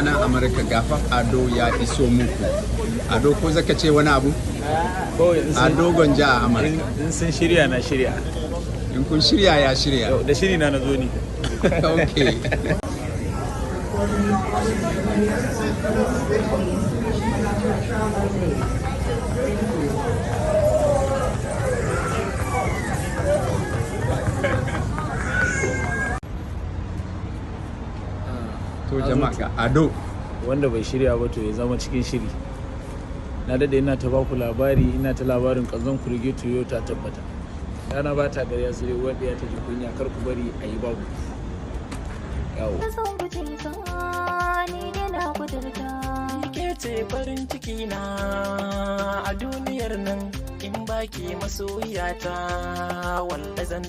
nan Amurka gafan Ado ya iso muku. Ado ko zaka ce wani abu? Ado gwanja a Amurka. In sun shirya na shirya. In kun shirya ya shirya. Da shiri na zo ni. Okay. To jama'a ga Ado wanda bai shirya ba to ya zama cikin shiri. Na dade ina ta baku labari, ina ta labarin kazan kurge Toyota tabbata. Rana ba ta gari asiri wanda ya taji kunya, kar ku bari a yi babu. Yawo. Ke ce farin ciki na a duniyar nan, in baki masoyata wanda zan